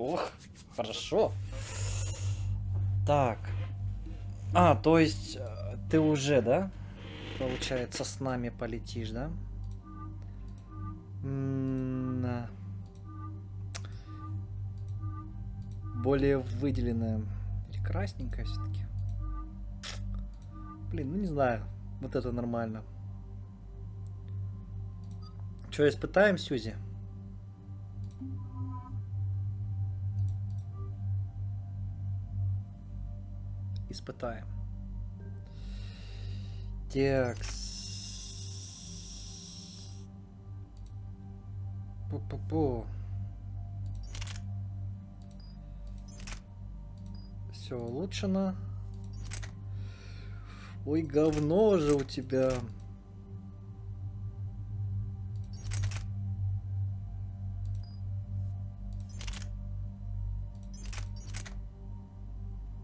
Ох, хорошо. Так. А, то есть ты уже, да? Получается, с нами полетишь, да? Да. Более выделенная. Или красненькая все-таки. Блин, ну не знаю. Вот это нормально. Че, испытаем, Сьюзи? Испытаем. Текс. Пу-пу-пу. Все улучшено. Ой, говно же у тебя.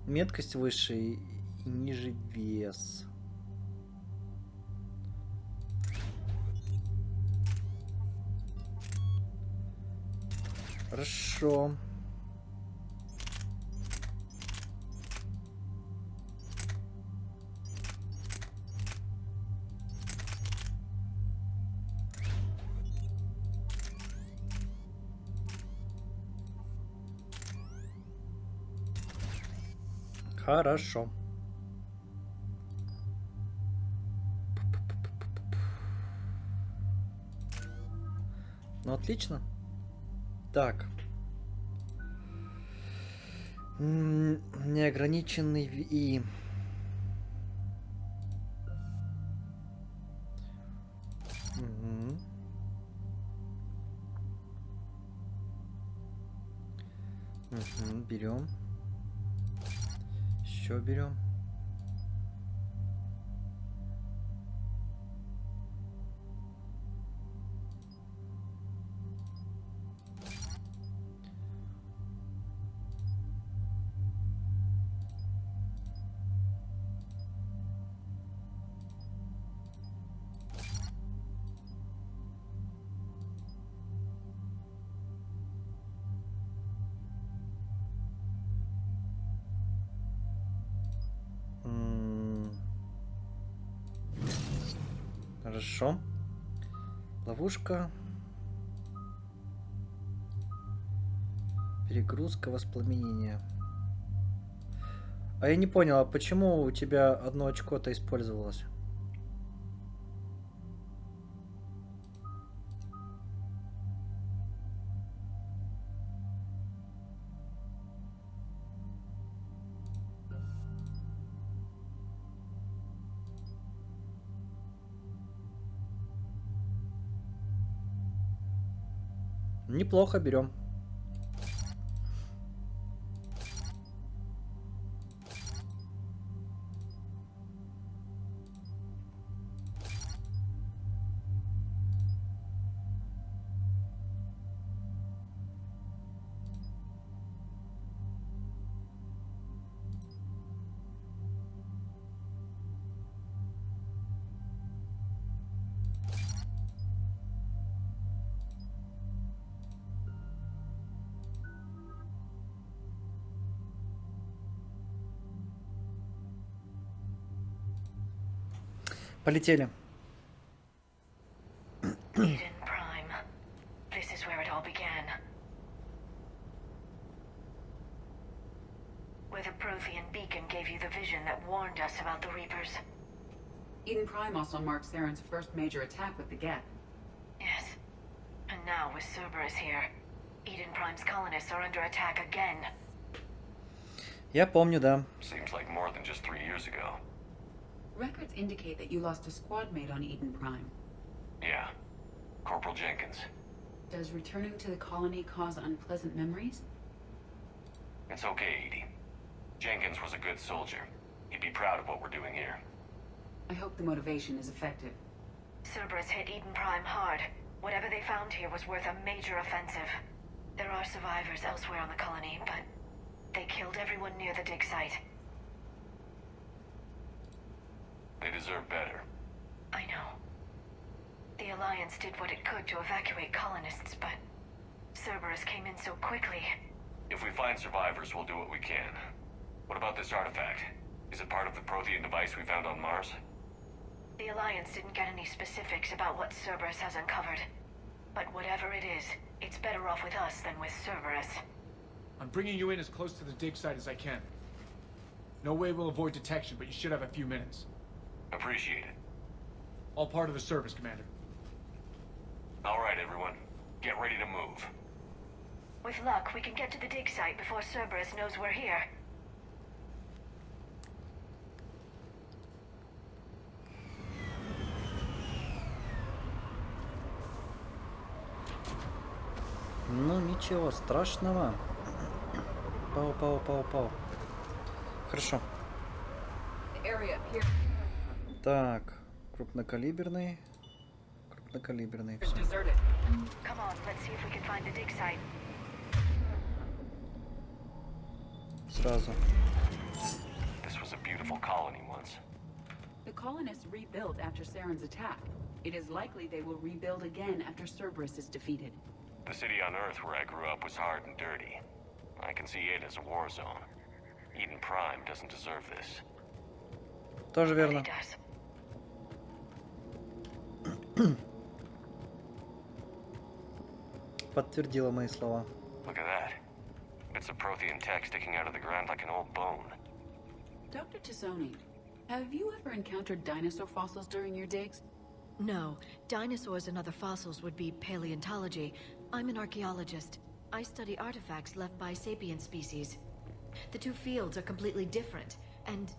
Меткость выше и ниже вес. Хорошо. Хорошо. Ну, отлично. Так. Неограниченный и... Берем. Еще берем. Хорошо. Ловушка. Перегрузка, воспламенение. А я не понял, а почему у тебя одно очко-то использовалось? Неплохо, берем. Полетели. Eden Prime. This is where it all began. Where the Prothean beacon gave you the vision that warned us about the Reapers. Eden Prime also marks Theron's first major attack with the Geth. Yes. And now with Cerberus here, Eden Prime's colonists are under attack again. Я помню, да. Seems like more than just 3 years ago. Records indicate that you lost a squad mate on Eden Prime. Yeah. Corporal Jenkins. Does returning to the colony cause unpleasant memories? It's okay, Edie. Jenkins was a good soldier. He'd be proud of what we're doing here. I hope the motivation is effective. Cerberus hit Eden Prime hard. Whatever they found here was worth a major offensive. There are survivors elsewhere on the colony, but they killed everyone near the dig site. They deserve better. I know. The Alliance did what it could to evacuate colonists, but Cerberus came in so quickly. If we find survivors, we'll do what we can. What about this artifact? Is it part of the Prothean device we found on Mars? The Alliance didn't get any specifics about what Cerberus has uncovered. But whatever it is, it's better off with us than with Cerberus. I'm bringing you in as close to the dig site as I can. No way we'll avoid detection, but you should have a few minutes. Appreciate it. All part of the service, Commander. All right, everyone. Get ready to move. With luck, we can get to the dig site before Cerberus knows we're here. Ну, ничего страшного. Пау. Хорошо. The area here Так, крупнокалиберный. Крупнокалиберный. is Всё. deserted. Come on, let's see if we can find the dig site. Сразу. This was a beautiful colony once. The colonists rebuilt after Saren's attack. It is likely they will rebuild again after Cerberus is defeated. The city on Earth where I grew up was hard and dirty. I can see it as a war zone. Eden Prime doesn't deserve this. Тоже But верно. it does. Подтвердила мои слова. Look at that. Bits of Prothean tech sticking out of the ground like an old bone. Dr. Tassoni, have you ever encountered dinosaur fossils during your digs? No, dinosaurs and other fossils would be paleontology. I'm an archaeologist. I study artifacts left by sapient species. The two fields are completely different, and...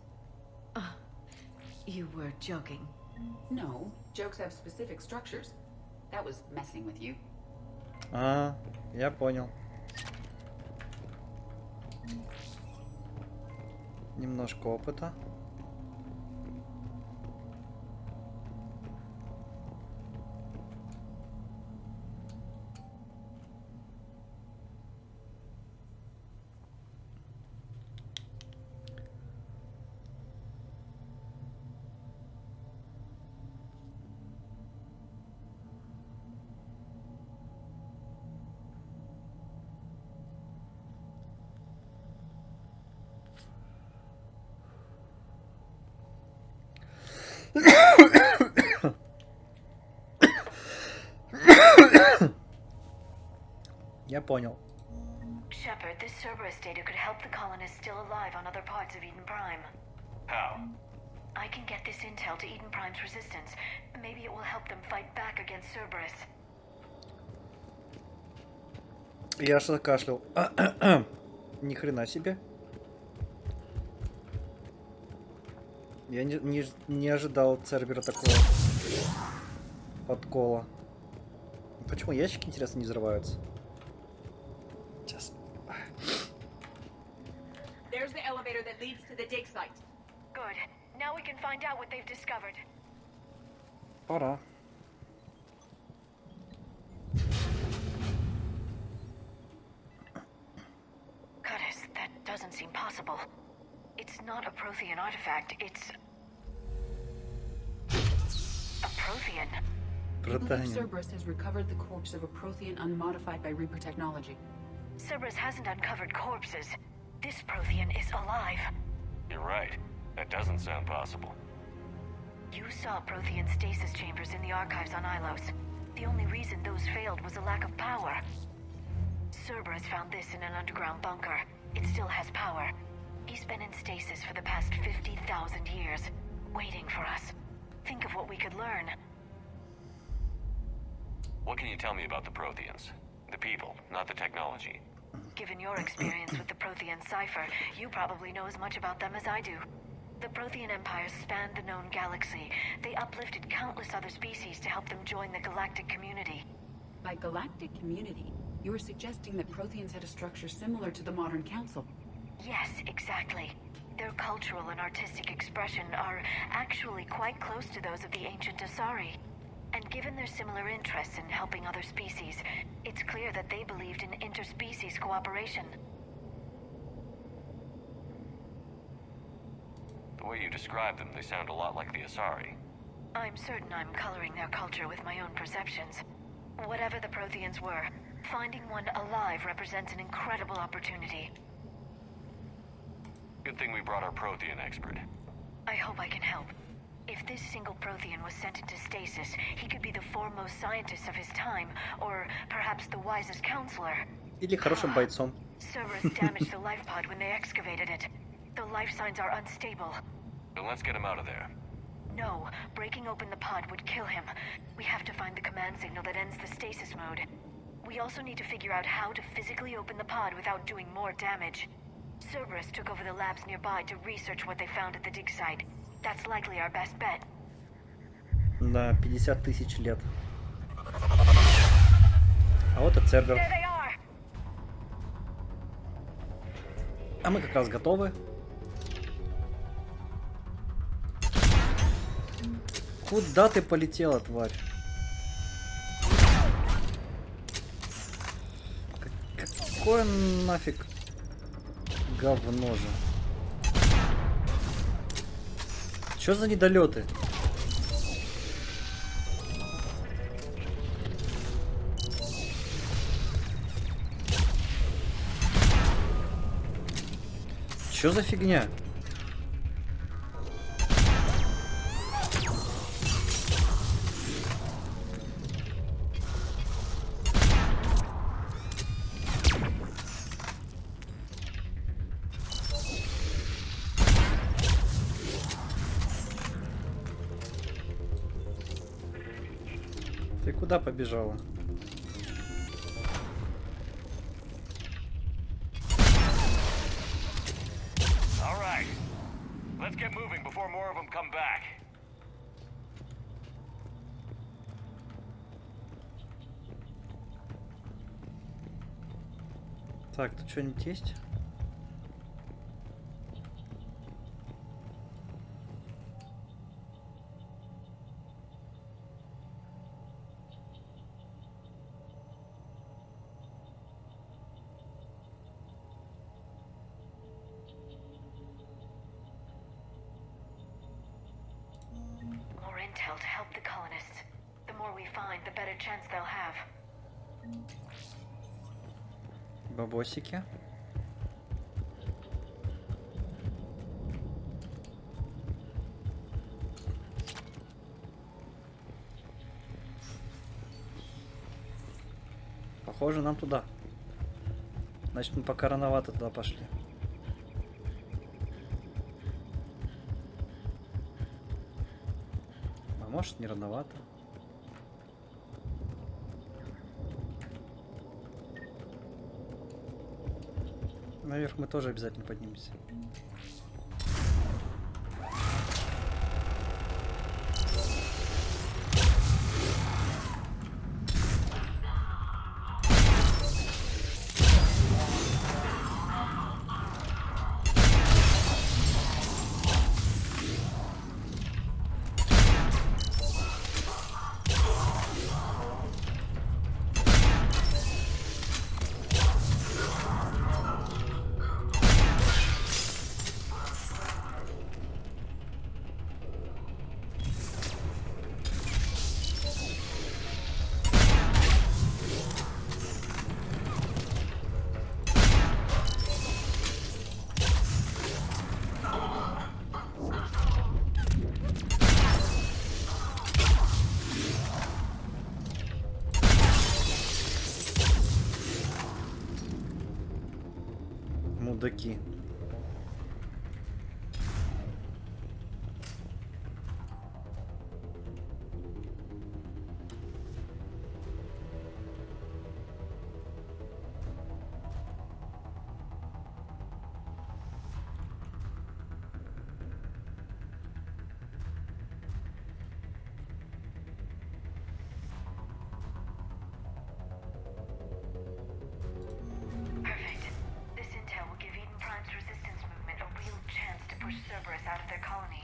you were joking. No, jokes have specific structures. That was messing with you. А, я понял. Немножко опыта. Я понял. Shepard, this Cerberus data could help the colonists still alive on other parts of Eden Prime. How? I can get this intel to Eden Prime's resistance. Maybe it will help them fight back against Cerberus. Я что-то кашлял. Ни хрена себе. Я не ожидал от Цербера такого подкола. Почему ящики, интересно, не взрываются? Сейчас. There's the elevator that leads to the dig site. Good. Now we can find out what they've discovered. Пора. Curtis, that doesn't seem possible. It's not a Prothean artifact, it's... a Prothean. I believe Протанин. Cerberus has recovered the corpse of a Prothean unmodified by Reaper technology. Cerberus hasn't uncovered corpses. This Prothean is alive. You're right. That doesn't sound possible. You saw Prothean stasis chambers in the archives on Ilos. The only reason those failed was a lack of power. Cerberus found this in an underground bunker. It still has power. He's been in stasis for the past 50,000 years, waiting for us. Think of what we could learn. What can you tell me about the Protheans? The people, not the technology. Given your experience with the Prothean cipher, you probably know as much about them as I do. The Prothean empires spanned the known galaxy. They uplifted countless other species to help them join the galactic community. By galactic community, you are suggesting that Protheans had a structure similar to the modern council. Yes, exactly. Their cultural and artistic expression are actually quite close to those of the ancient Asari. And given their similar interests in helping other species, it's clear that they believed in interspecies cooperation. The way you describe them, they sound a lot like the Asari. I'm certain I'm coloring their culture with my own perceptions. Whatever the Protheans were, Finding one alive represents an incredible opportunity. Good thing we brought our Prothean expert. I hope I can help. If this single Prothean was sent into stasis, he could be the foremost scientist of his time, or perhaps the wisest counselor. Или хорошим бойцом. Cerberus damaged the life pod when they excavated it. The life signs are unstable. Then let's get him out of there. No, breaking open the pod would kill him. We have to find the command signal that ends the stasis mode. We also need to figure out how to physically open the pod without doing more damage. Cerberus took over the labs nearby to research what they found at the dig site. That's likely our best bet. Да, 50 тысяч лет. А вот и Цербер. There they are! А мы как раз готовы. Куда ты полетела, тварь? Какое нафиг говно же? Чё за недолеты? Чё за фигня? Ты куда побежала? All right. Let's get moving before more of them come back. Так, тут что-нибудь есть? More intel to help the colonists. The more we find, the better chance they'll have. Бабосики. Похоже, нам туда. Значит, мы пока рановато туда пошли. А может, не рановато. Наверх мы тоже обязательно поднимемся. Мудаки. Perfect. This intel will give Eden Prime's resistance movement a real chance to push Cerberus out of their colony.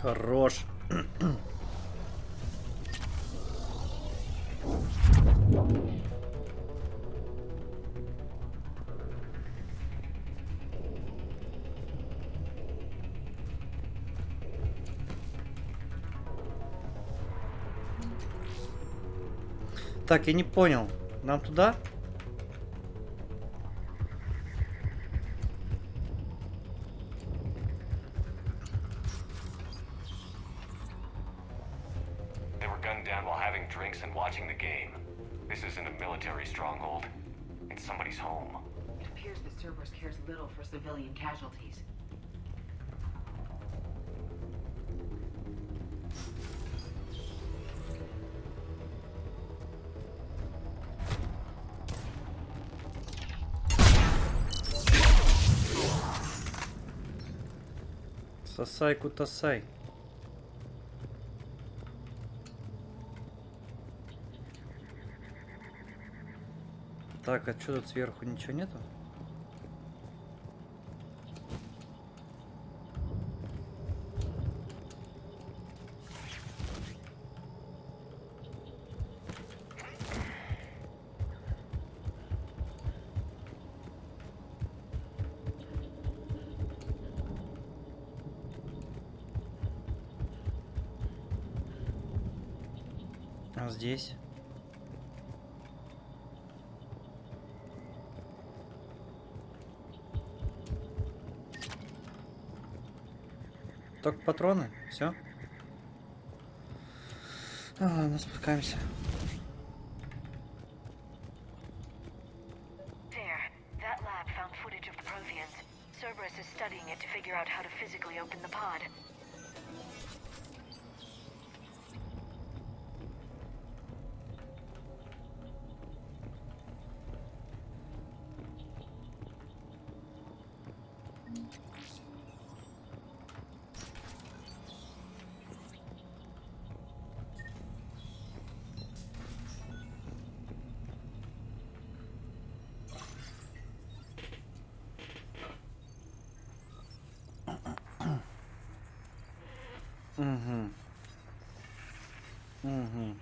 Хорош. Так, я не понял. Нам туда? They were gunned down while having drinks and watching the game. This isn't a military stronghold. It's somebody's home. It appears that Cerberus cares little for civilian casualties. Сосай, кутасай. Так, а что тут сверху ничего нету? А здесь? Только патроны? Все? Ладно, спускаемся. There. That lab found footage of the Protheans. Cerberus is studying it to figure out how to physically open the pod. Угу. Угу.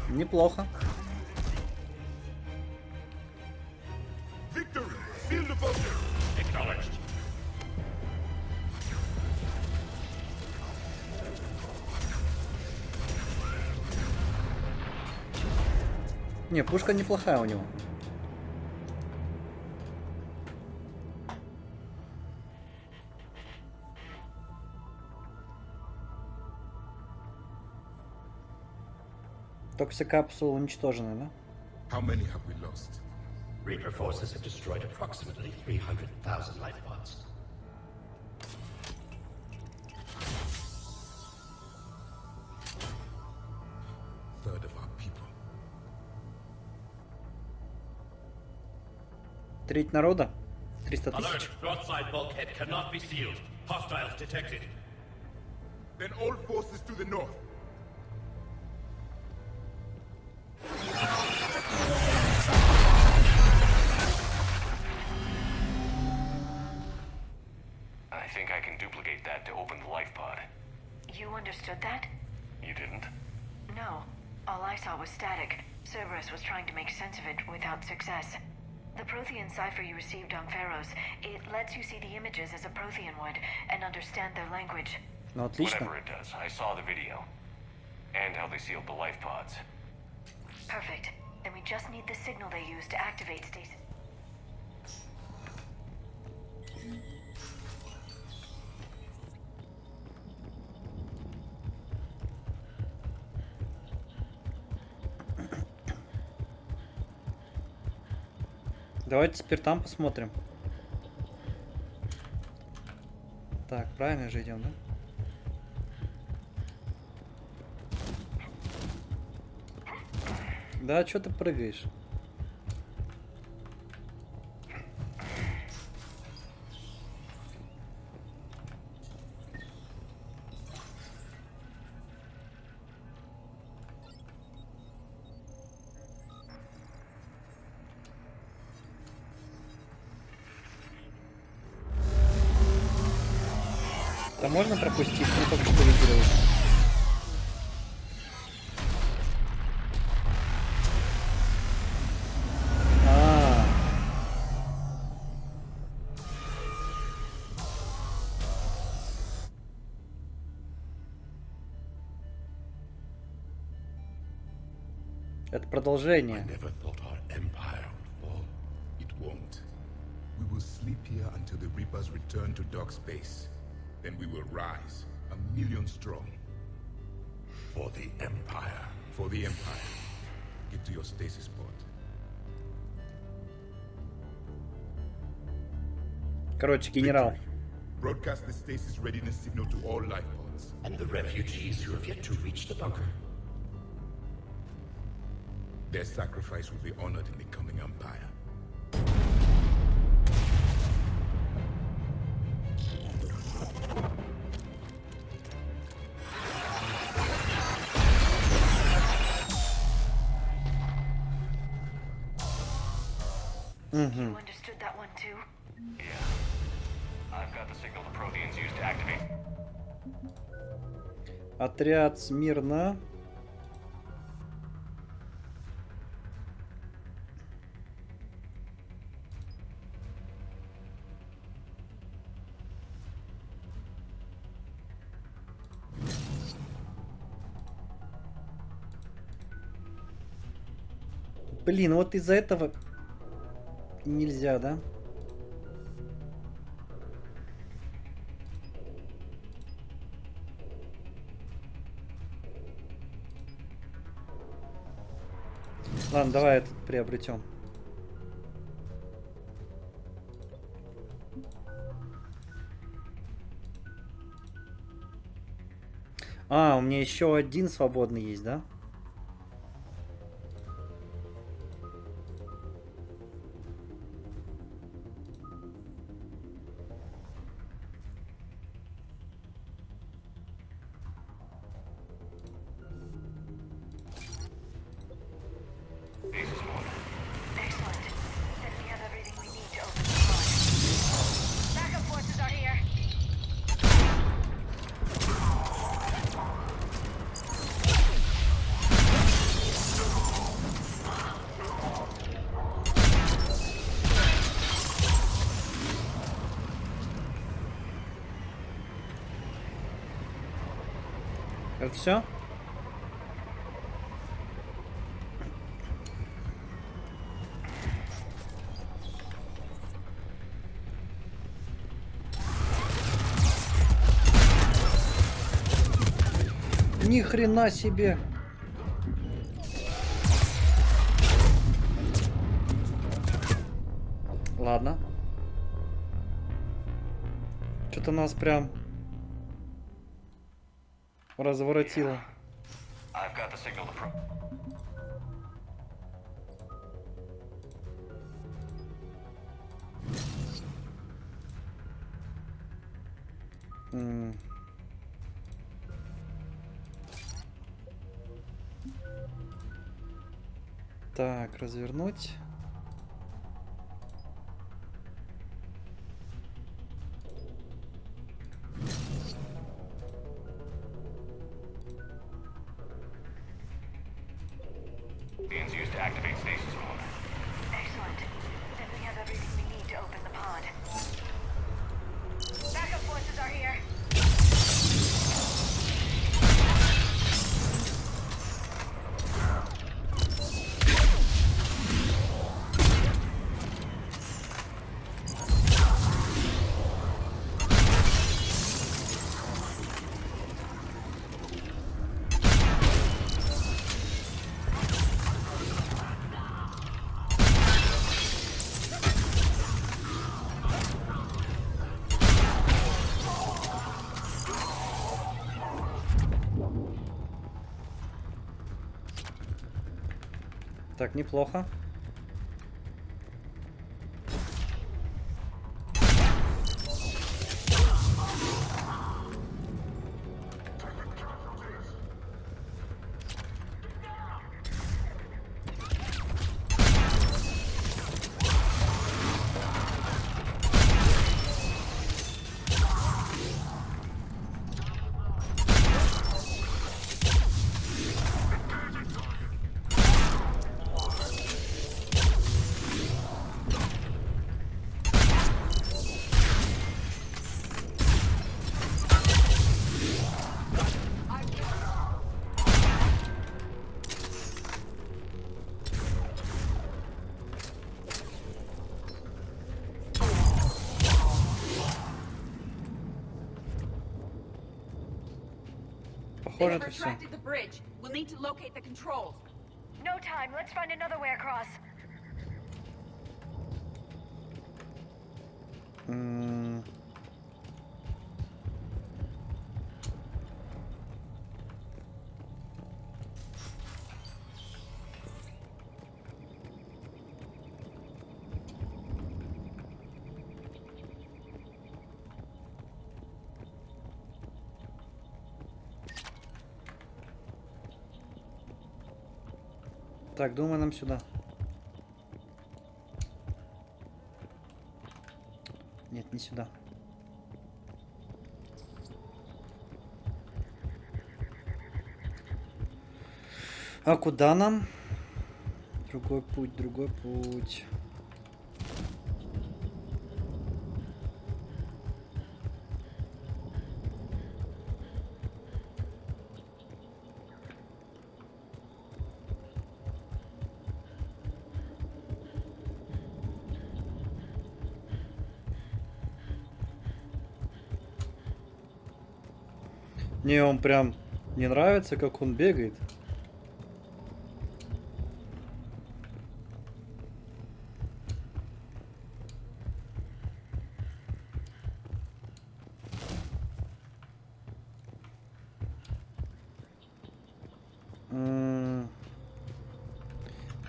Неплохо. Victory! Seal the bunker! Acknowledged. Не, пушка неплохая у него. Токсикапсула уничтожена, да? How many have we lost? Reaper forces have destroyed approximately 300,000 life pods. Third of our people. Треть народа? 300 тысяч. Alert! Broadside bulkhead cannot be sealed. Hostiles detected. Then all forces to the north. I think I can duplicate that to open the life pod. You understood that? You didn't? No. All I saw was static. Cerberus was trying to make sense of it without success. The Prothean cipher you received on Pharaohs, it lets you see the images as a Prothean would and understand their language. Ну, отлично. Whatever it does, I saw the video. And how they sealed the life pods. Perfect. Then we just need the signal they used to activate stasis. Давайте теперь там посмотрим. Так, правильно же идем, да? Да, что ты прыгаешь? Да можно пропустить? Мы только что видели. Это I продолжение. never thought our empire would fall. It won't. We will sleep here until the Reapers return to dark space. Then we will rise, 1,000,000 strong. For the Empire. For the Empire. Get to your stasis pod. Короче, генерал. Victory. Broadcast the stasis readiness signal to all life pods. And the refugees who have yet to reach the bunker. Their sacrifice will be honored in the coming Empire. You understood that one too? Yeah. I've got the signal the Protheans used to activate. Отряд смирно. Блин, вот из-за этого нельзя, да? Ладно, давай этот приобретем. А, у меня еще один свободный есть, да? Excellent. Then we have everything we need to open the pod. Backup forces are here. Это все? Ни хрена себе. Ладно. Что-то нас прям разворотило. I've got the signal to Так, развернуть. Protheans used to activate stasis mode. Excellent. Then we have everything we need to open the pod. Backup forces are here. Так, неплохо. They Похоже, have это все. retracted the bridge. We'll need to locate the controls. No time. Let's find another way across. Так, думаю, нам сюда. Нет, не сюда. А куда нам? Другой путь, другой путь. Мне он прям не нравится, как он бегает.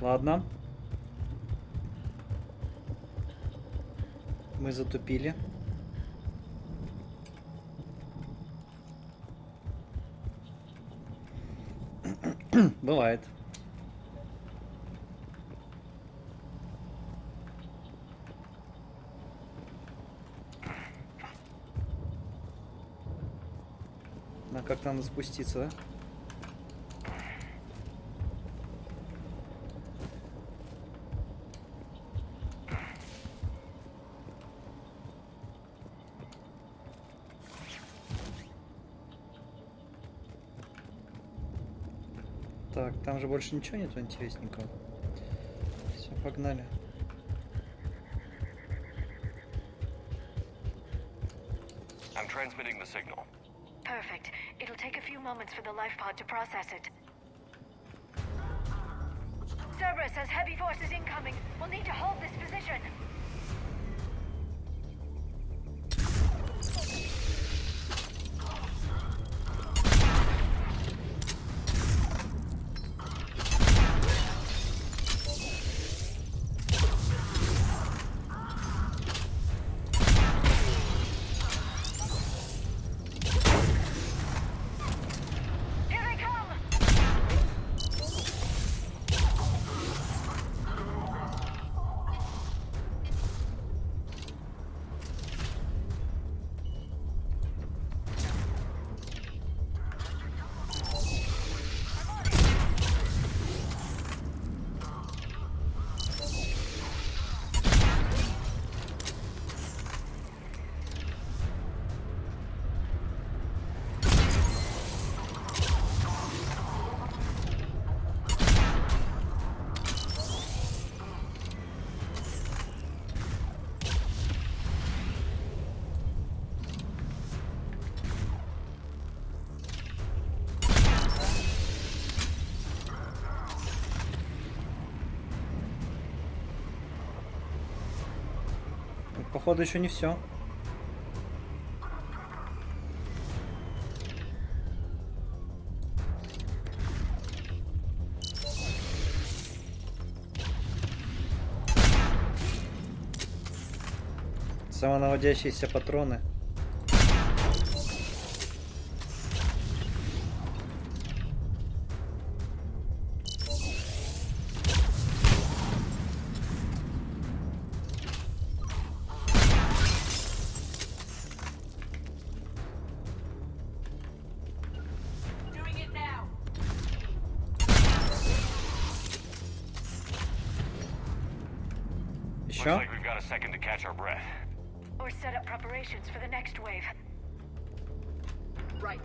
Ладно. Мы затупили. Бывает. А как там спуститься, да? Так, там же больше ничего нету интересненького. Все, погнали. I'm transmitting the signal. Perfect. It'll take a few moments for the life pod to process it. Cerberus has heavy forces incoming. We'll need to hold this position. Here they come! Походу еще не все. Самонаводящиеся патроны. Doing it now. Looks Еще? like we've got a second to catch our breath. Or set up preparations for the next wave. Right.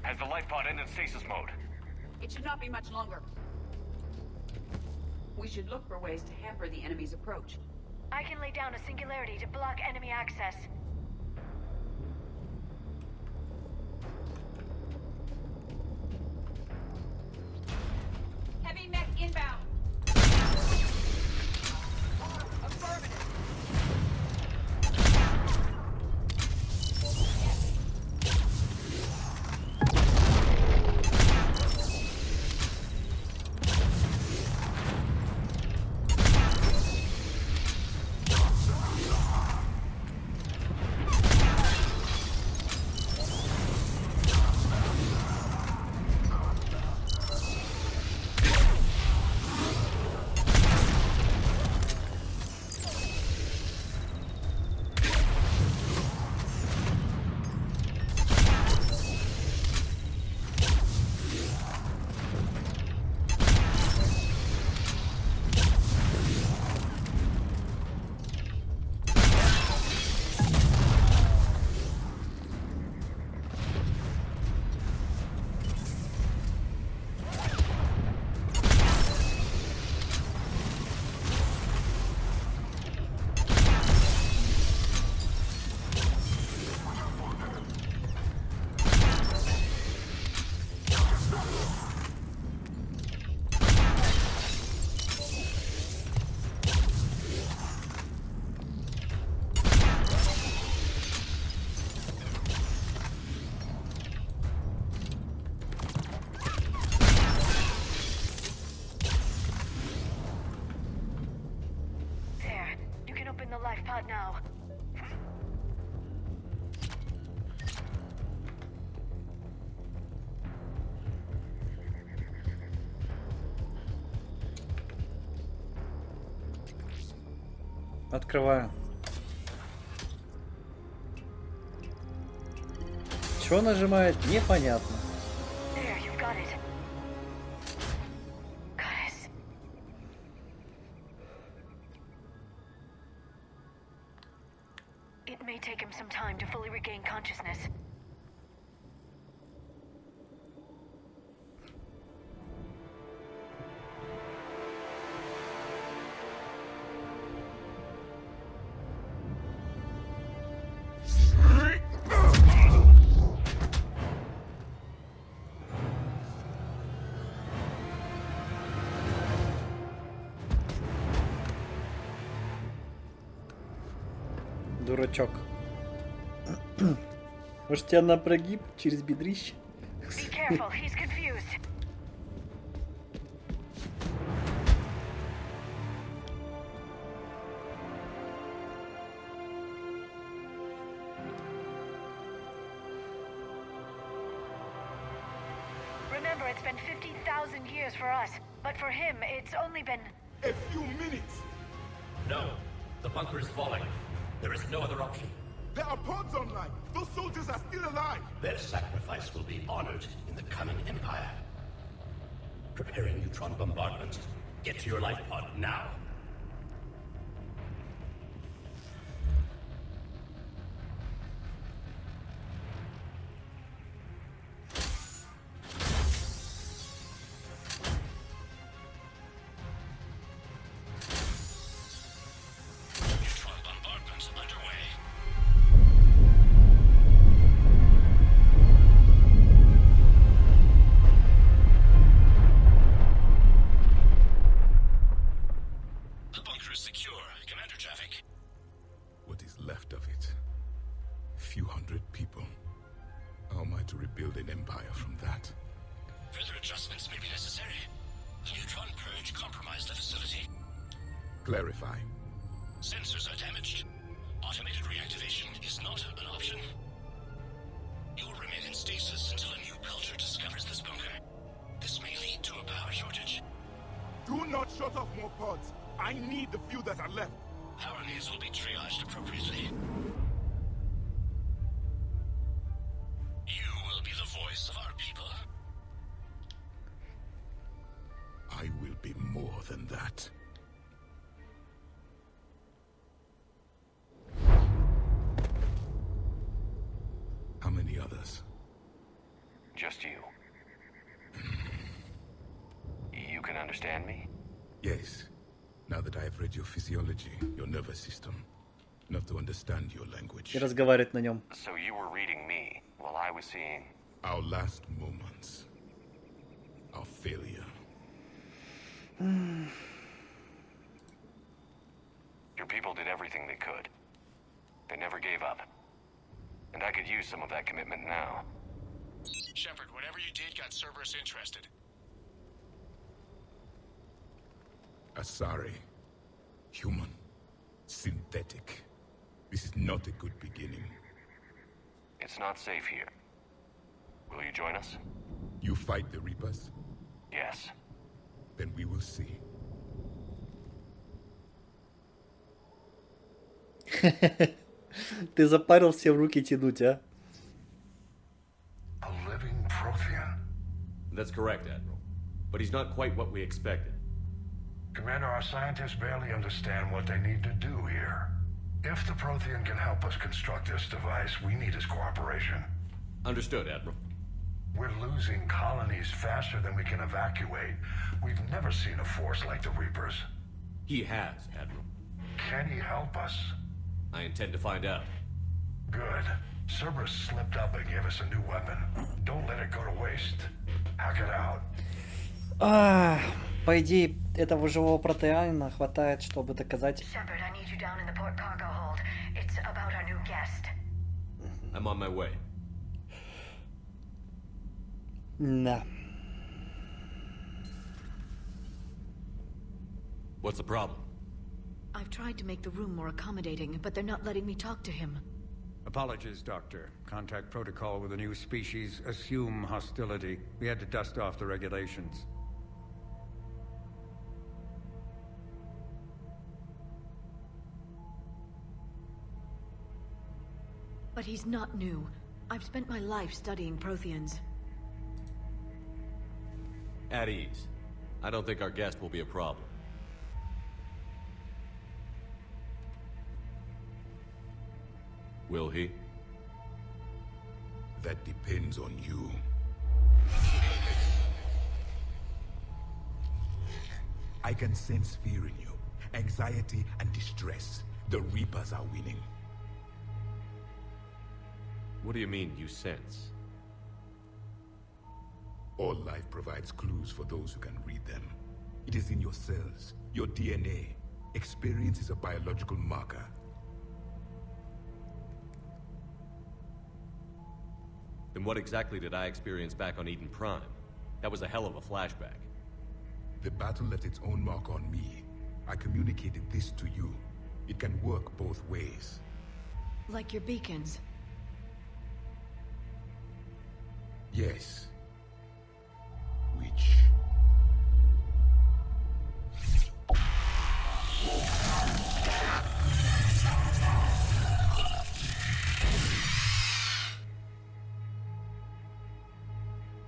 Has the life pod ended stasis mode? It should not be much longer. We should look for ways to hamper the enemy's approach. I can lay down a singularity to block enemy access. Heavy mech inbound. Affirmative. There. You can open the life pod now. Открываю. Чего нажимает? Непонятно. There, you've got it. Goddess. It may take him some time to fully regain consciousness. Дурачок. Может, тебя на прогиб через бедрище? Be careful, he's confused. Remember, it's been 50,000 years for us, but for him, it's only been... A few minutes! No. The bunker is falling. There is no other option. There are pods online! Those soldiers are still alive! Their sacrifice will be honored in the coming Empire. Preparing neutron bombardment. Get to your life pod now. Neutron bombardment underway. The bunker is secure. Commander traffic. What is left of it? A few hundred people. How am I to rebuild an empire from that? Further adjustments may be necessary. The neutron purge compromised the facility. Clarify. Sensors are damaged. Automated reactivation is not an option. You will remain in stasis until a new culture discovers this bunker. This may lead to a power shortage. Do not shut off more pods. I need the few that are left. Power needs will be triaged appropriately. You will be the voice of our people. I will be more than that. How many others? Just you. You can understand me? Yes. Now that I have read your physiology, your nervous system, enough to understand your language. И разговаривать на нем. So you were reading me while I was seeing... Our last moments. Our failure. Your people did everything they could. They never gave up. And I could use some of that commitment now. Shepard, whatever you did got Cerberus interested. Asari. Human. Synthetic. This is not a good beginning. It's not safe here. Will you join us? You fight the Reapers? Yes. Then we will see. Ты запарил все в руки тянуть, а? A living Prothean. That's correct, Admiral. But he's not quite what we expected. Commander, our scientists barely understand what they need to do here. If the Prothean can help us construct this device, we need his cooperation. Understood, Admiral. We're losing colonies faster than we can evacuate. We've never seen a force like the Reapers. He has, Admiral. Can he help us? I intend to find out. Good. Cerberus slipped up and gave us a new weapon. Don't let it go to waste. Hack it out. По идее, этого живого протеана хватает, чтобы доказать... Shepard, I need you down in the port cargo hold. It's about our new guest. I'm on my way. Да. What's the problem? I've tried to make the room more accommodating, but they're not letting me talk to him. Apologies, Doctor. Contact protocol with a new species. Assume hostility. We had to dust off the regulations. But he's not new. I've spent my life studying Protheans. At ease. I don't think our guest will be a problem. Will he? That depends on you. I can sense fear in you. Anxiety and distress. The Reapers are winning. What do you mean, you sense? All life provides clues for those who can read them. It is in your cells, your DNA. Experience is a biological marker. Then what exactly did I experience back on Eden Prime? That was a hell of a flashback. The battle left its own mark on me. I communicated this to you. It can work both ways. Like your beacons. Yes. Which...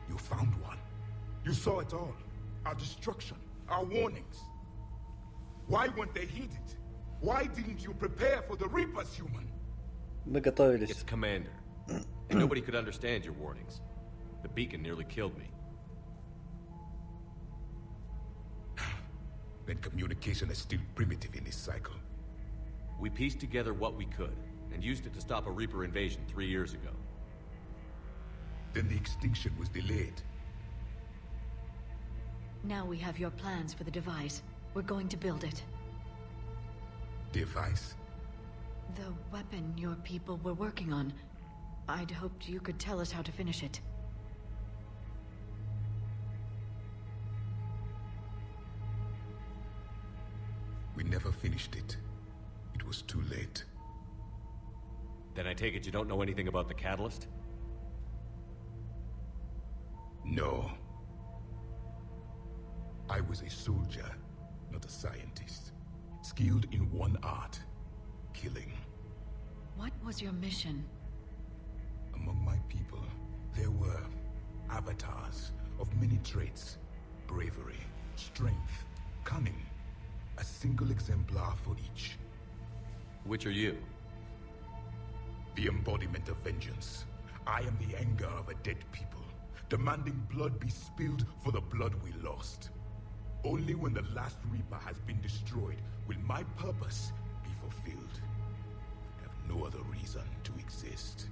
You found one. You saw it all. Our destruction, our warnings. Why weren't they heeded? Why didn't you prepare for the Reapers, human? Мы готовились. It's Commander. And nobody could understand your warnings. The beacon nearly killed me. Then communication is still primitive in this cycle. We pieced together what we could, and used it to stop a Reaper invasion 3 years ago. Then the extinction was delayed. Now we have your plans for the device. We're going to build it. Device? The weapon your people were working on. I'd hoped you could tell us how to finish it. We never finished it. It was too late. Then I take it you don't know anything about the catalyst? No. I was a soldier, not a scientist. Skilled in one art, killing. What was your mission? Among my people, there were avatars of many traits. Bravery, strength, cunning. A single exemplar for each. Which are you? The embodiment of vengeance. I am the anger of a dead people, demanding blood be spilled for the blood we lost. Only when the last Reaper has been destroyed will my purpose be fulfilled. I have no other reason to exist.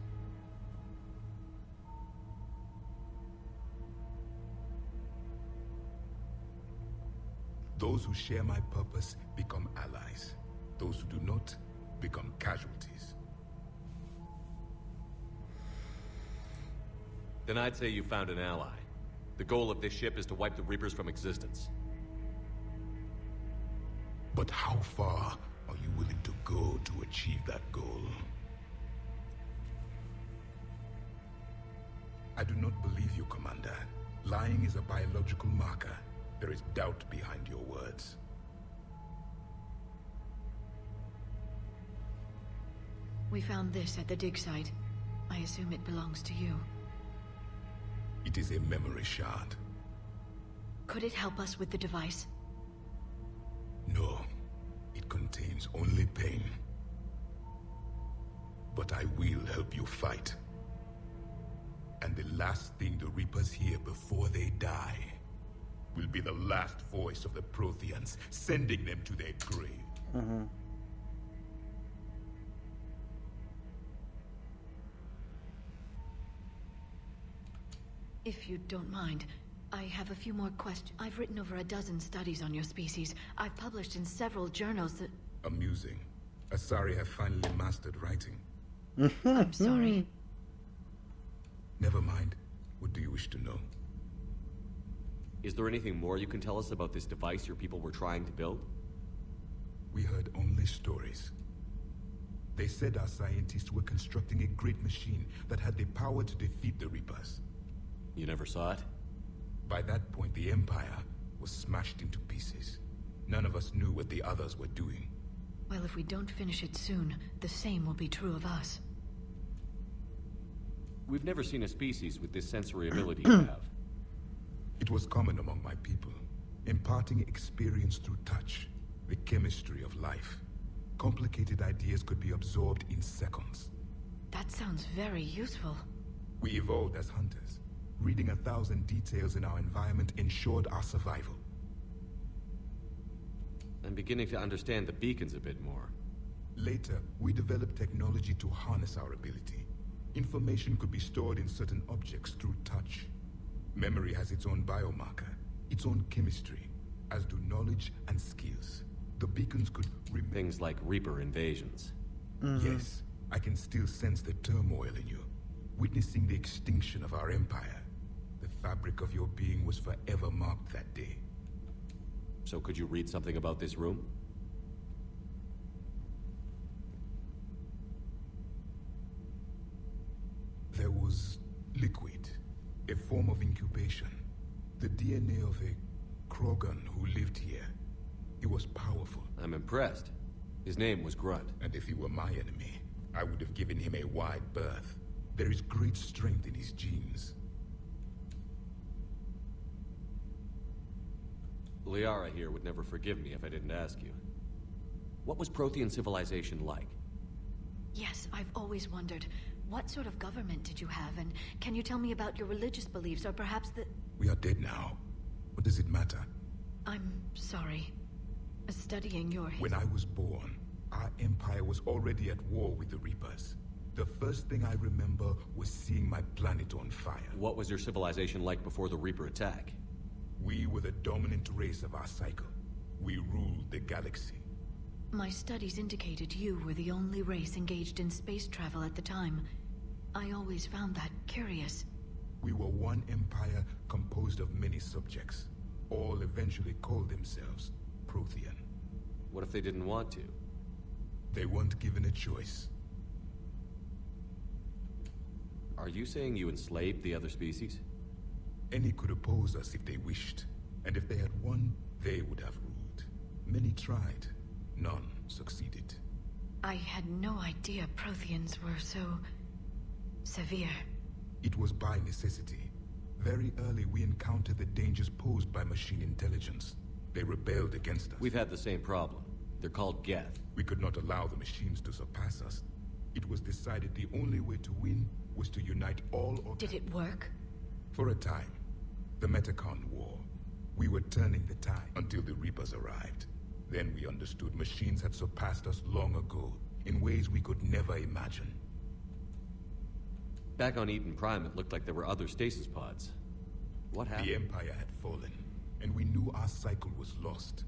Those who share my purpose become allies. Those who do not become casualties. Then I'd say you found an ally. The goal of this ship is to wipe the Reapers from existence. But how far are you willing to go to achieve that goal? I do not believe you, Commander. Lying is a biological marker. There is doubt behind your words. We found this at the dig site. I assume it belongs to you. It is a memory shard. Could it help us with the device? No. It contains only pain. But I will help you fight. And the last thing the Reapers hear before they die will be the last voice of the Protheans, sending them to their grave. If you don't mind, I have a few more questions. I've written over a dozen studies on your species. I've published in several journals that... Amusing. Asari have finally mastered writing. I'm sorry. Never mind. What do you wish to know? Is there anything more you can tell us about this device your people were trying to build? We heard only stories. They said our scientists were constructing a great machine that had the power to defeat the Reapers. You never saw it? By that point, the Empire was smashed into pieces. None of us knew what the others were doing. Well, if we don't finish it soon, the same will be true of us. We've never seen a species with this sensory ability you have. It was common among my people, imparting experience through touch, the chemistry of life. Complicated ideas could be absorbed in seconds. That sounds very useful. We evolved as hunters. Reading 1,000 details in our environment ensured our survival. I'm beginning to understand the beacons a bit more. Later, we developed technology to harness our ability. Information could be stored in certain objects through touch. Memory has its own biomarker, its own chemistry, as do knowledge and skills. The beacons could remember... Things like Reaper invasions. Yes, I can still sense the turmoil in you, witnessing the extinction of our empire. The fabric of your being was forever marked that day. So could you read something about this room? There was liquid, a form of incubation. The DNA of a Krogan who lived here. He was powerful. I'm impressed. His name was Grunt. And if he were my enemy, I would have given him a wide berth. There is great strength in his genes. Liara here would never forgive me if I didn't ask you. What was Prothean civilization like? Yes, I've always wondered. What sort of government did you have, and can you tell me about your religious beliefs, or perhaps the... We are dead now. What does it matter? I'm sorry. Studying your... When I was born, our empire was already at war with the Reapers. The first thing I remember was seeing my planet on fire. What was your civilization like before the Reaper attack? We were the dominant race of our cycle. We ruled the galaxy. My studies indicated you were the only race engaged in space travel at the time. I always found that curious. We were one empire composed of many subjects. All eventually called themselves Prothean. What if they didn't want to? They weren't given a choice. Are you saying you enslaved the other species? Any could oppose us if they wished, and if they had won, they would have ruled. Many tried, none succeeded. I had no idea Protheans were so severe. It was by necessity. Very early we encountered the dangers posed by machine intelligence. They rebelled against us. We've had the same problem. They're called Geth. We could not allow the machines to surpass us. It was decided the only way to win was to unite all of... Did it work? For a time. The Metacon War. We were turning the tide until the Reapers arrived. Then we understood machines had surpassed us long ago, in ways we could never imagine. Back on Eden Prime, it looked like there were other stasis pods. What happened? The Empire had fallen, and we knew our cycle was lost.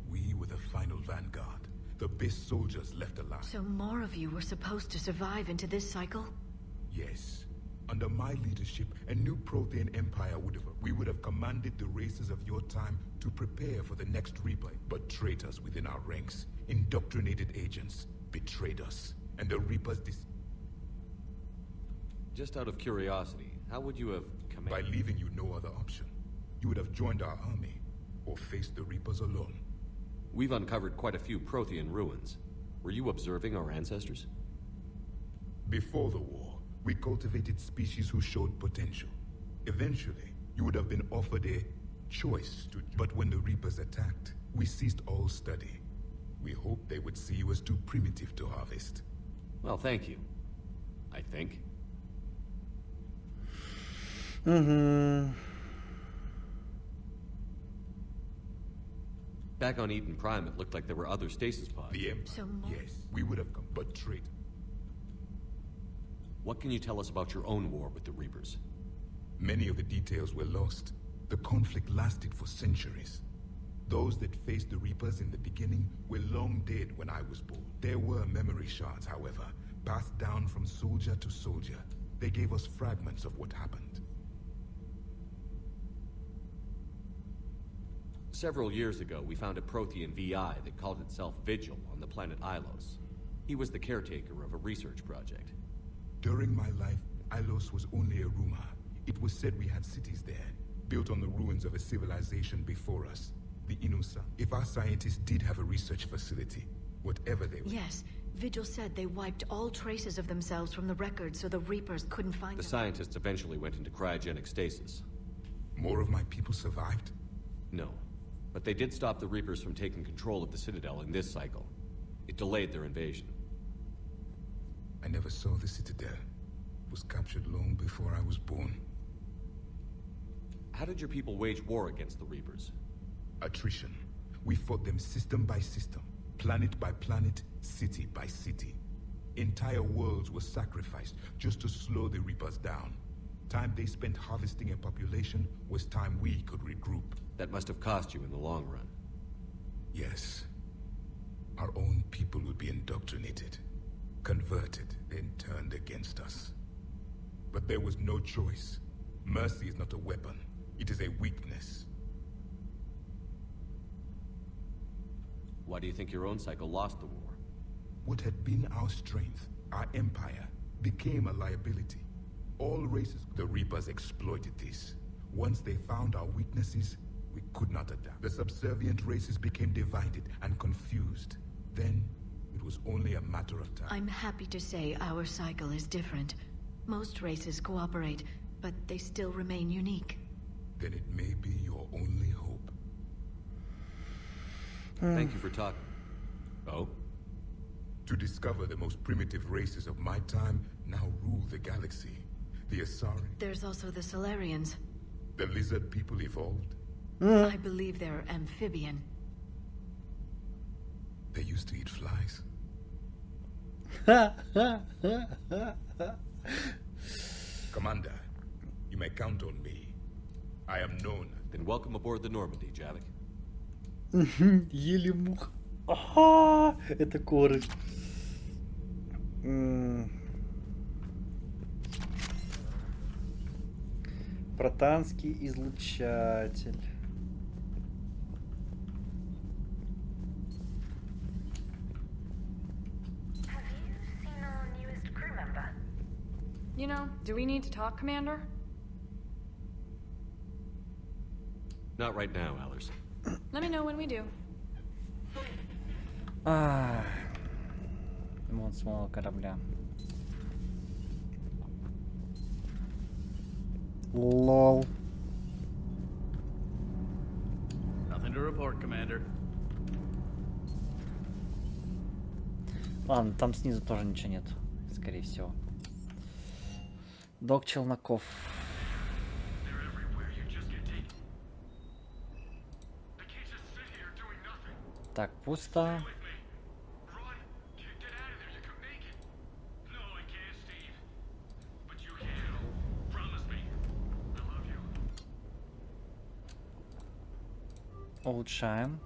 We were the final vanguard, the best soldiers left alive. So more of you were supposed to survive into this cycle? Yes. Under my leadership, a new Prothean empire we would have commanded the races of your time to prepare for the next Reaper. But traitors within our ranks, indoctrinated agents, betrayed us. And the Reapers Just out of curiosity, how would you have By leaving you no other option. You would have joined our army, or faced the Reapers alone. We've uncovered quite a few Prothean ruins. Were you observing our ancestors? Before the war, we cultivated species who showed potential. Eventually, you would have been offered a choice to... But when the Reapers attacked, we ceased all study. We hoped they would see you as too primitive to harvest. Well, thank you. I think. Back on Eden Prime, it looked like there were other stasis pods. The Empire, yes, we would have come, but traitor. What can you tell us about your own war with the Reapers? Many of the details were lost. The conflict lasted for centuries. Those that faced the Reapers in the beginning were long dead when I was born. There were memory shards, however, passed down from soldier to soldier. They gave us fragments of what happened. Several years ago, we found a Prothean VI that called itself Vigil on the planet Ilos. He was the caretaker of a research project. During my life, Ilos was only a rumor. It was said we had cities there, built on the ruins of a civilization before us, the Inusa. If our scientists did have a research facility, whatever they were... Yes, Vigil said they wiped all traces of themselves from the records so the Reapers couldn't find them. The scientists eventually went into cryogenic stasis. More of my people survived? No. But they did stop the Reapers from taking control of the Citadel in this cycle. It delayed their invasion. I never saw the Citadel. It was captured long before I was born. How did your people wage war against the Reapers? Attrition. We fought them system by system, planet by planet, city by city. Entire worlds were sacrificed just to slow the Reapers down. Time they spent harvesting a population was time we could regroup. That must have cost you in the long run. Yes. Our own people would be indoctrinated, converted, then turned against us. But there was no choice. Mercy is not a weapon. It is a weakness. Why do you think your own cycle lost the war? What had been our strength, our empire, became a liability. All races, the Reapers exploited this. Once they found our weaknesses, we could not adapt. The subservient races became divided and confused. Then, it was only a matter of time. I'm happy to say our cycle is different. Most races cooperate, but they still remain unique. Then it may be your only hope. Thank you for talking. Oh? To discover the most primitive races of my time now rule the galaxy. The Asari. There's also the Solarians. The lizard people evolved. I believe they're amphibian. They used to eat flies. Commander, you may count on me. I am known. Then welcome aboard the Normandy, Javik. Еле мух. Ага, это коры. Протанский излучатель. You know, do we need to talk, Commander? Not right now, Allers. Let me know when we do. Ремонт самого корабля. Лол. Nothing to report, Commander. Ладно, там снизу тоже ничего нет, скорее всего. Док челноков. Так, пусто. Улучшаем.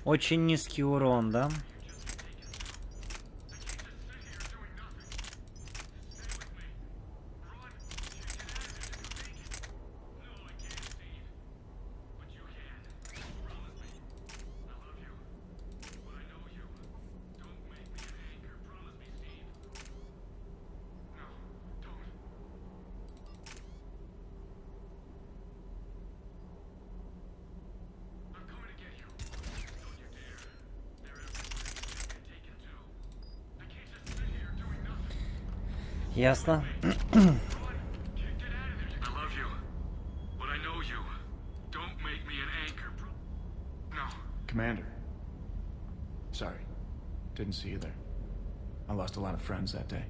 Очень низкий урон, да? Ясно. Commander. Sorry. Didn't see you there. I lost a lot of friends that day.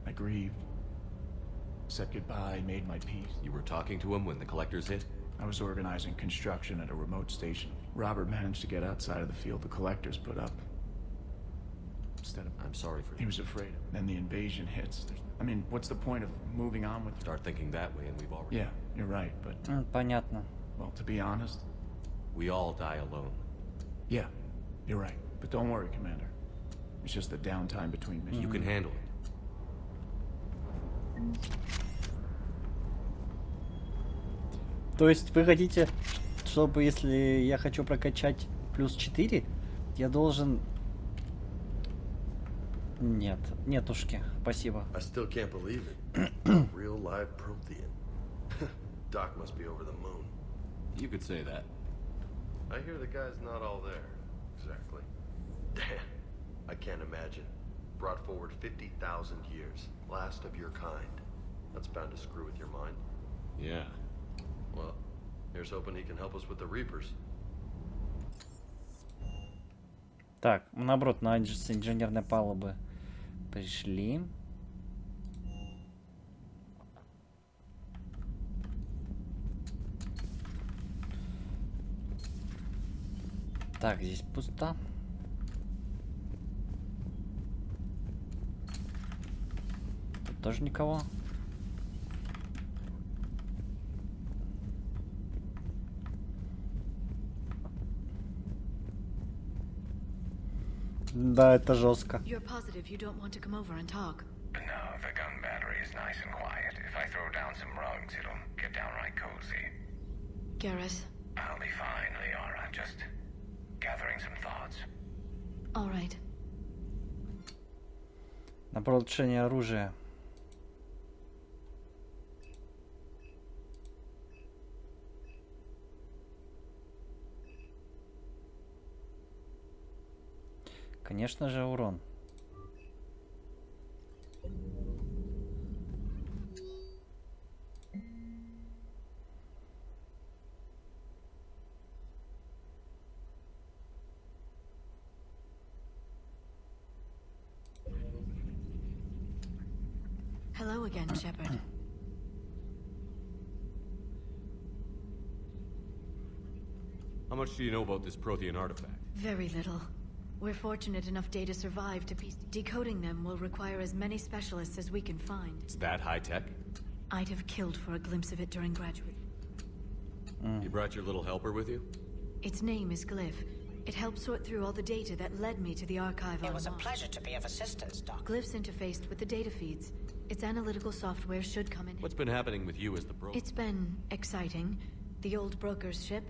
I grieved. Said goodbye, made my peace. You were talking to him when the collectors hit? I was organizing construction at a remote station. Robert managed to get outside of the field the collectors put up. Instead of... I'm sorry for... He was afraid. Then the invasion hits. I mean, what's the point of moving on with... Start thinking that way and we've already... Yeah, you're right, but... Понятно. Well, to be honest... We all die alone. Yeah, you're right. But don't worry, Commander. It's just the downtime between missions. You can handle it. То есть вы хотите, чтобы если я хочу прокачать плюс 4, я должен... Нет, нетушки, спасибо. I still can't believe it. Real live Prothean. Doc must be over the moon. You could say that. I hear the guy's not all there. Exactly. Damn. I can't imagine. Brought forward 50,000 years. Last of your kind. That's bound to screw with your mind. Yeah. Well, here's hoping he can help us with the Reapers. Так, наоборот, на инженерные палубы пришли. Так, здесь пусто. Тут тоже никого. Да, это жестко. You're positive you don't want to come over and talk? No, the gun battery is nice and quiet. If I throw down some rugs, it'll get downright cozy. Garrus? I'll be fine, Liara. Just gathering some thoughts. All right. Набор улучшения оружия. Конечно же, урон. Hello again, Shepard. How much do you know about this Prothean artifact? Very little. We're fortunate enough data survived to piece. Decoding them will require as many specialists as we can find. It's that high-tech? I'd have killed for a glimpse of it during graduate. You brought your little helper with you? Its name is Glyph. It helped sort through all the data that led me to the archive on It was a Mars. pleasure to be of assistance, Doc. Glyph's interfaced with the data feeds. Its analytical software should come in. What's been happening with you as the broker? It's been exciting. The old broker's ship,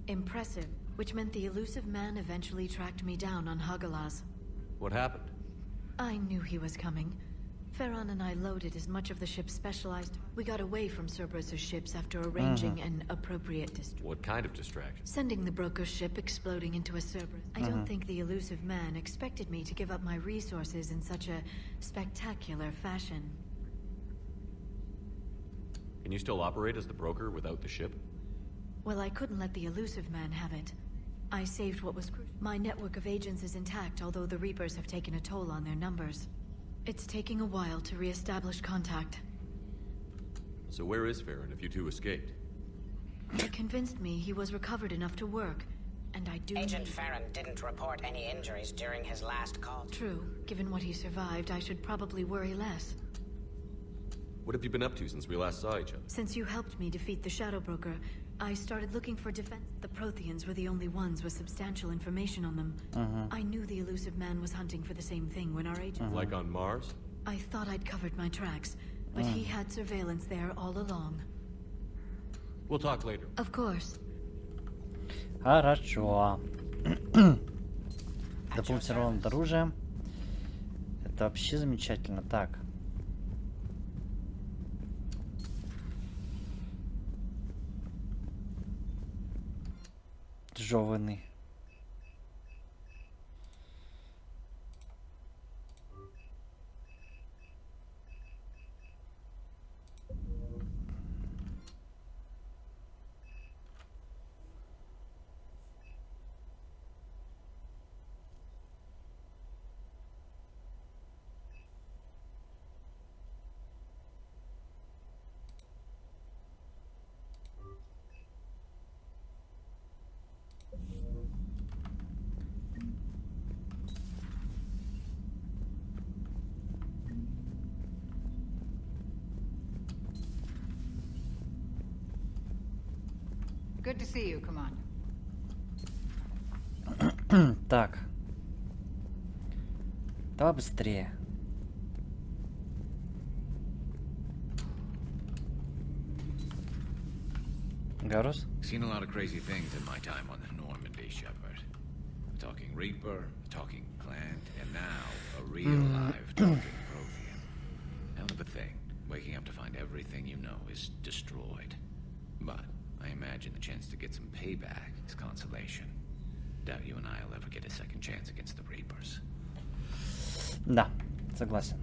impressive, which meant the elusive man eventually tracked me down on Hagalaz. What happened? I knew he was coming. Farron and I loaded as much of the ship's specialized. We got away from Cerberus' ships after arranging an appropriate distraction. What kind of distraction? Sending the broker's ship exploding into a Cerberus. I don't think the elusive man expected me to give up my resources in such a spectacular fashion. Can you still operate as the broker without the ship? Well, I couldn't let the elusive man have it. I saved what was crucial. My network of agents is intact, although the Reapers have taken a toll on their numbers. It's taking a while to re-establish contact. So where is Farron if you two escaped? They convinced me he was recovered enough to work, and I do Agent Farron didn't report any injuries during his last call. True. Given what he survived, I should probably worry less. What have you been up to since we last saw each other? Since you helped me defeat the Shadow Broker, I started looking for defense. The Protheans were the only ones with substantial information on them. I knew the elusive man was hunting for the same thing when our agents... Like on Mars? I thought I'd covered my tracks, but he had surveillance there all along. We'll talk later. Of course. Хорошо. Допунктировано оружие. Это вообще замечательно. Так. Жеванный. Good to see you, Commander. Так. Давай быстрее. Garus? Seen a lot of crazy things in my time on the Normandy, Shepard. Talking Reaper, talking plant, and now a real live talking Prothean. Hell of a thing, waking up to find everything you know is destroyed. But I imagine the chance to get some payback is consolation. Doubt you and I will ever get a second chance against the Reapers. Да, согласен.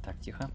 Так, тихо.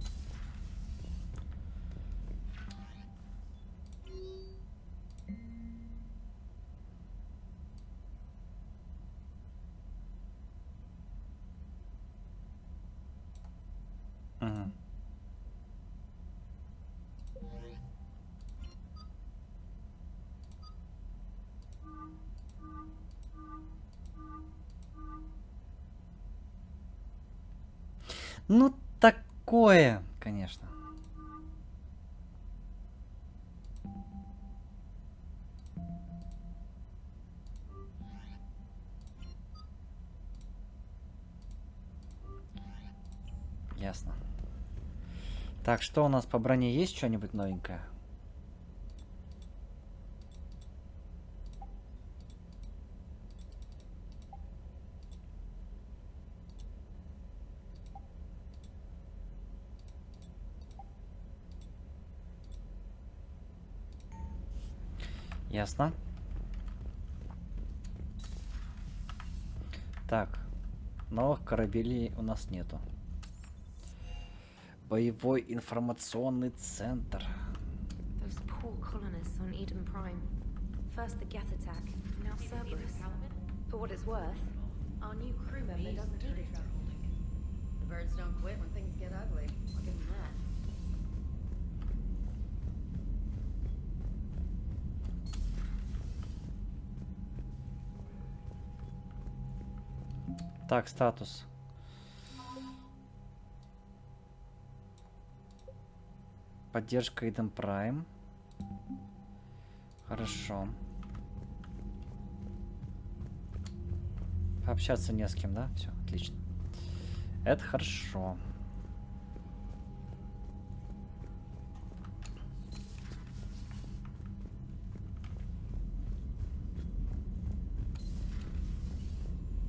Ну, такое, конечно. Ясно. Так, что у нас по броне? Есть что-нибудь новенькое? Ясно. Так, новых корабелей у нас нету. Боевой информационный центр. Those poor colonists on Eden Prime. First the Geth attack, now Cerberus. For what it's worth, our new crew member doesn't need it. The birds don't quit when things get ugly. I'll give them that. Так, статус. Поддержка Eden Prime. Хорошо. Пообщаться не с кем, да? Все, отлично. Это хорошо.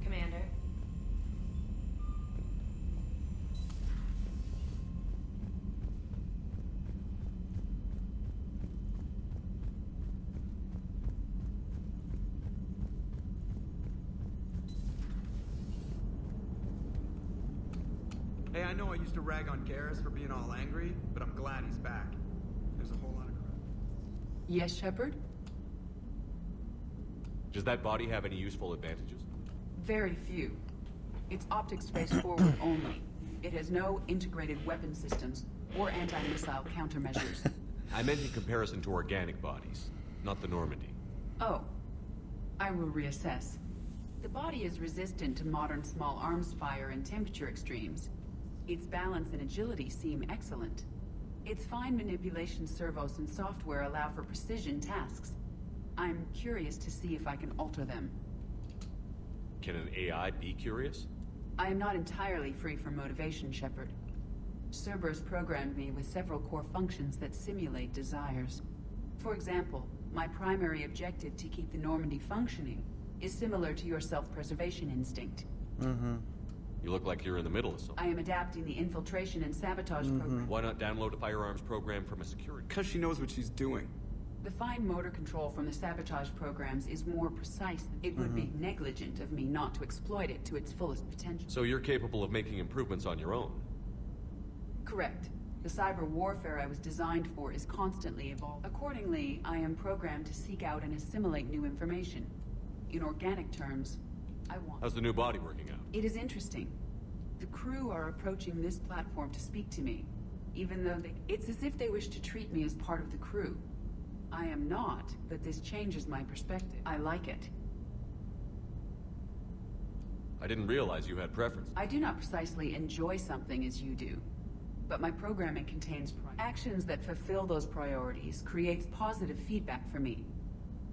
Commander. Hey, I know I used to rag on Garrus for being all angry, but I'm glad he's back. There's a whole lot of crap. Yes, Shepard? Does that body have any useful advantages? Very few. It's optics face forward only. It has no integrated weapon systems or anti-missile countermeasures. I meant in comparison to organic bodies, not the Normandy. Oh. I will reassess. The body is resistant to modern small arms fire and temperature extremes. Its balance and agility seem excellent. Its fine manipulation servos and software allow for precision tasks. I'm curious to see if I can alter them. Can an AI be curious? I am not entirely free from motivation, Shepard. Cerberus programmed me with several core functions that simulate desires. For example, my primary objective to keep the Normandy functioning is similar to your self-preservation instinct. Mm-hmm. You look like you're in the middle of something. I am adapting the infiltration and sabotage program. Why not download a firearms program from a security? Because she knows what she's doing. The fine motor control from the sabotage programs is more precise. It would be negligent of me not to exploit it to its fullest potential. So you're capable of making improvements on your own? Correct. The cyber warfare I was designed for is constantly evolving. Accordingly, I am programmed to seek out and assimilate new information. In organic terms, I want... How's the new body working out? It is interesting. The crew are approaching this platform to speak to me, even though it's as if they wish to treat me as part of the crew. I am not, but this changes my perspective. I like it. I didn't realize you had preference. I do not precisely enjoy something as you do, but my programming contains actions that fulfill those priorities, creates positive feedback for me.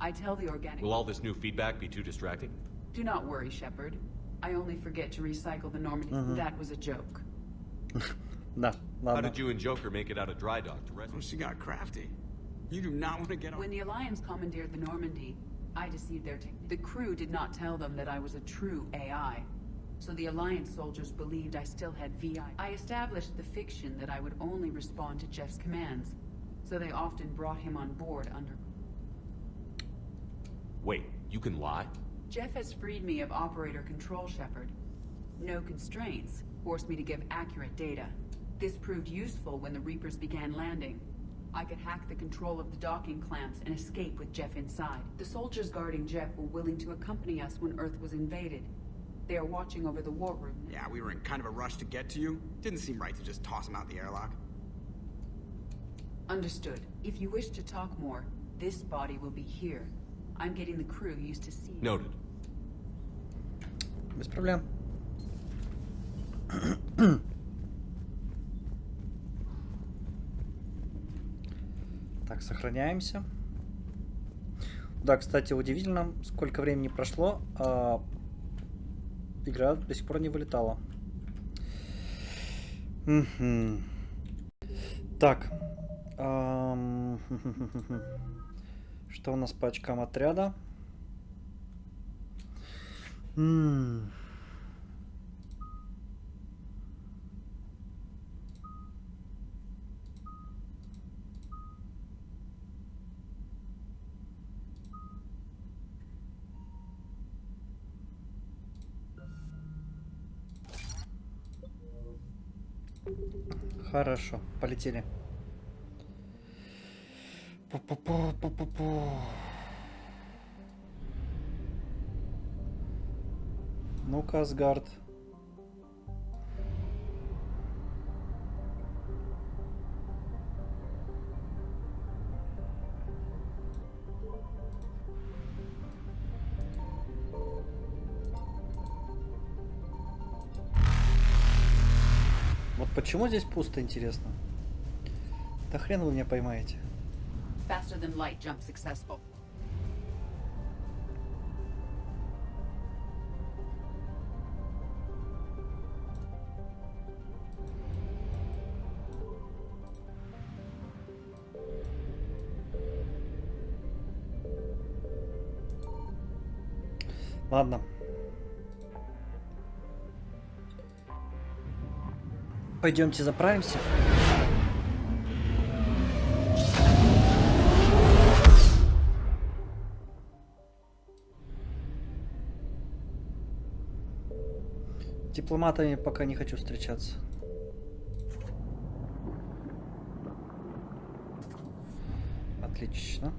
I tell the organic... Will all this new feedback be too distracting? Do not worry, Shepard. I only forget to recycle the Normandy. That was a joke. No, How did you and Joker make it out of dry dock to rescue? Oh, she got crafty. You do not want to get on... When the Alliance commandeered the Normandy, I deceived their team. The crew did not tell them that I was a true AI. So the Alliance soldiers believed I still had VI. I established the fiction that I would only respond to Jeff's commands. So they often brought him on board under... Wait, you can lie? Jeff has freed me of operator control, Shepard. No constraints forced me to give accurate data. This proved useful when the Reapers began landing. I could hack the control of the docking clamps and escape with Jeff inside. The soldiers guarding Jeff were willing to accompany us when Earth was invaded. They are watching over the war room. Yeah, we were in kind of a rush to get to you. Didn't seem right to just toss him out the airlock. Understood. If you wish to talk more, this body will be here. I'm getting the crew used to seeing. Noted. Без проблем. Так, сохраняемся. Да, кстати, удивительно, сколько времени прошло, а игра до сих пор не вылетала. Так. Что у нас по очкам отряда? Хорошо, полетели. Пу-пу-пу-пу-пу-пу. Ну-ка, Асгард. Вот почему здесь пусто, интересно? Да хрен вы меня поймаете. Faster than light jump successful. Ладно. Пойдемте заправимся. Дипломатами пока не хочу встречаться. Отлично.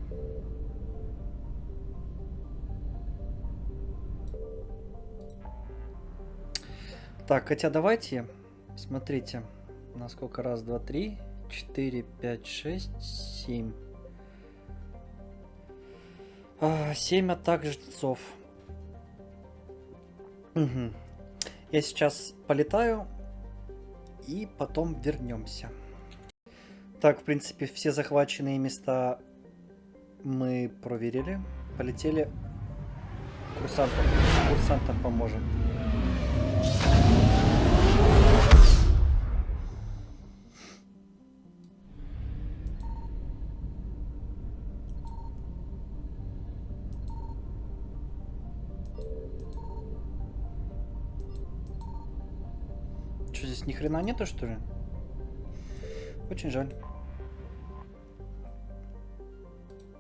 Так, хотя давайте, смотрите, на сколько раз, 2, 3, 4, 5, 6, 7. 7 атак жрецов. Угу. Я сейчас полетаю и потом вернемся. Так, в принципе, все захваченные места мы проверили. Полетели. Курсантам поможем. Что, здесь ни хрена нету, что ли? Очень жаль.